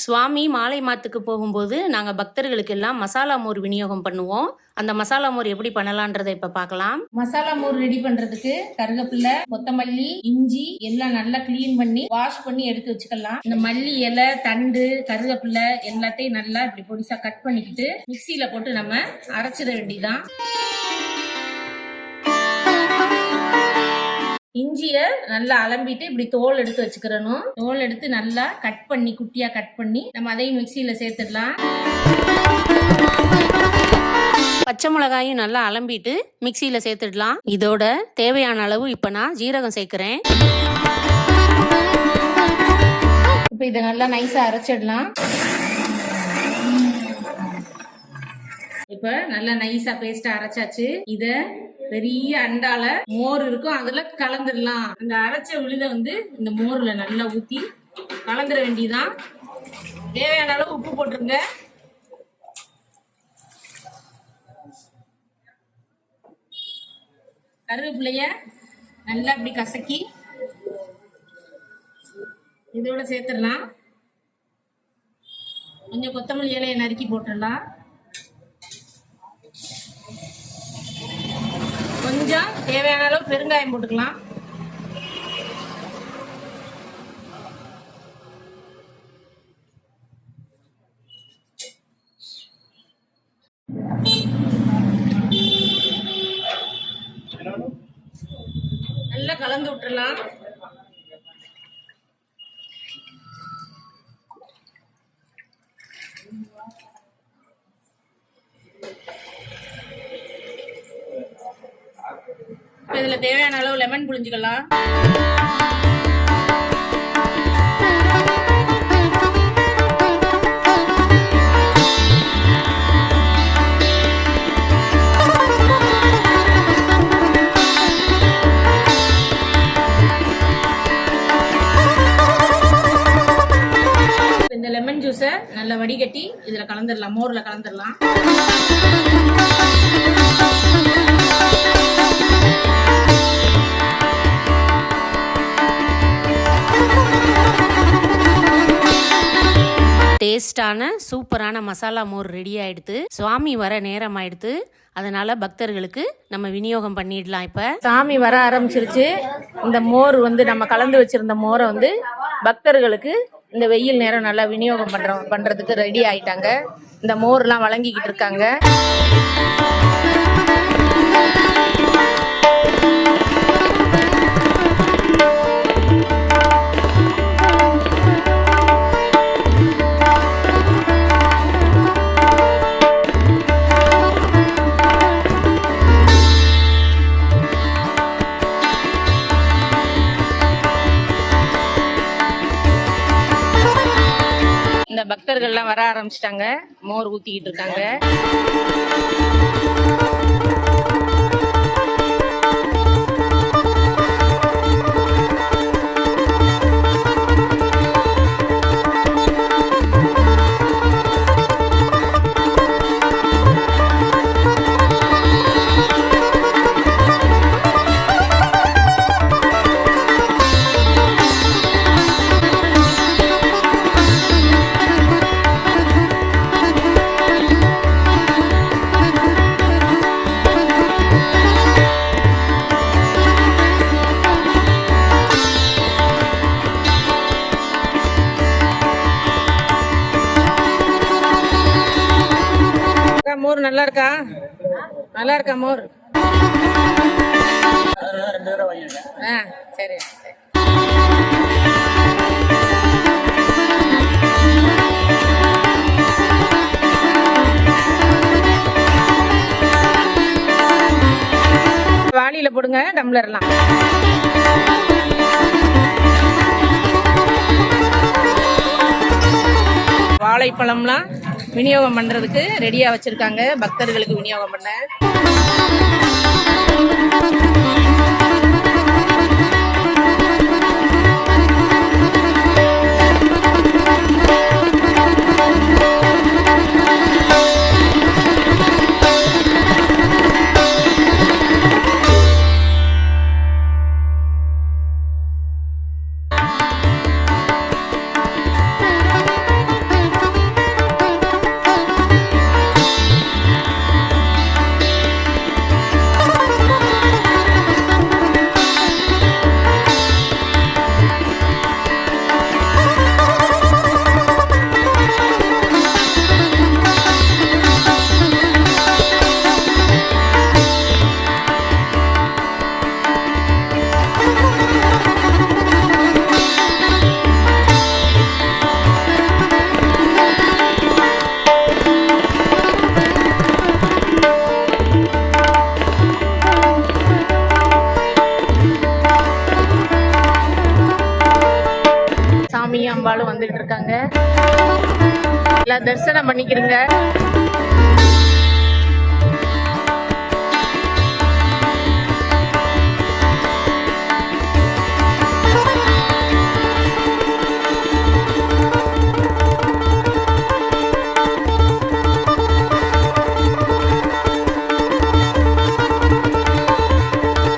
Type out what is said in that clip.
சுவாமி மாலை மாத்துக்கு போகும்போது நாங்கள் பக்தர்களுக்கு எல்லாம் மசாலா மோர் விநியோகம் பண்ணுவோம். அந்த மசாலா மோர் எப்படி பண்ணலான்றதை இப்ப பார்க்கலாம். மசாலா மோர் ரெடி பண்றதுக்கு கருவேப்பிலை, கொத்தமல்லி, இஞ்சி எல்லாம் நல்லா கிளீன் பண்ணி வாஷ் பண்ணி எடுத்து வச்சுக்கலாம். இந்த மல்லி இலை, தண்டு, கருவேப்பிலை எல்லாத்தையும் நல்லா இப்படி பொடிசா கட் பண்ணிக்கிட்டு மிக்சியில போட்டு நம்ம அரைச்சிட வேண்டியதான். இஞ்சிய நல்லா அலம்பிட்டு இப்படி தோல் எடுத்து வச்சுக்கிறணும். தோல் எடுத்து நல்லா கட் பண்ணி குட்டியா கட் பண்ணி நம்ம அதையும் மிக்சியில சேர்த்துடலாம். பச்சை மிளகாயும் நல்லா அலம்பிட்டு மிக்சியில சேர்த்துடலாம். இதோட தேவையான அளவு இப்ப நான் ஜீரகம் சேர்க்கிறேன். இப்ப இதை நல்லா நைஸா அரைச்சிடலாம். இப்ப நல்லா நைஸா பேஸ்டா அரைச்சாச்சு. இத பெரிய அண்டால மோர் இருக்கும், அதுல கலந்துடலாம். அந்த அரைச்ச விழுத இந்த மோர்ல நல்லா ஊத்தி கலந்துட வேண்டியதான். தேவையான அளவு உப்பு போட்டுருங்க. கருவேப்பிலைய நல்லா இப்படி கசக்கி இதோட சேர்த்துடலாம். கொஞ்சம் கொத்தமல்லி இலையை நறுக்கி போட்டுடலாம். கொஞ்சம் தேவையான அளவு பெருங்காயம் போட்டுக்கலாம். நல்லா கலந்து விட்டுறலாம். இதுல தேவையான அளவு லெமன் புழிஞ்சுக்கலாம். இந்த லெமன் ஜூஸை நல்லா வடிகட்டி இதுல கலந்துடலாம், மோர்ல கலந்துடலாம். டேஸ்டான சூப்பரான மசாலா மோர் ரெடி ஆயிடுத்து. சுவாமி வர நேரம் ஆயிடுத்து, அதனால பக்தர்களுக்கு நம்ம விநியோகம் பண்ணிடலாம். இப்ப சாமி வர ஆரம்பிச்சிருச்சு. இந்த மோர் நம்ம கலந்து வச்சிருந்த மோரை பக்தர்களுக்கு இந்த வெயில் நேரம் நல்லா விநியோகம் பண்றதுக்கு ரெடி ஆயிட்டாங்க. இந்த மோர்லாம் வழங்கிக்கிட்டு இருக்காங்க. இந்த பக்தர்கள்லாம் வர ஆரம்பிச்சிட்டாங்க, மோர் ஊத்திக்கிட்டு இருக்காங்க. மோர் நல்லா இருக்கா? நல்லா இருக்கா மோர்? சரி. வாளியில போடுங்க டம்ளர்லாம். வாழைப்பழம்லாம் விநியோகம் பண்றதுக்கு ரெடியா வச்சிருக்காங்க, பக்தர்களுக்கு விநியோகம் பண்ண. எல்லாம் தரிசனம் பண்ணிக்கிறங்க.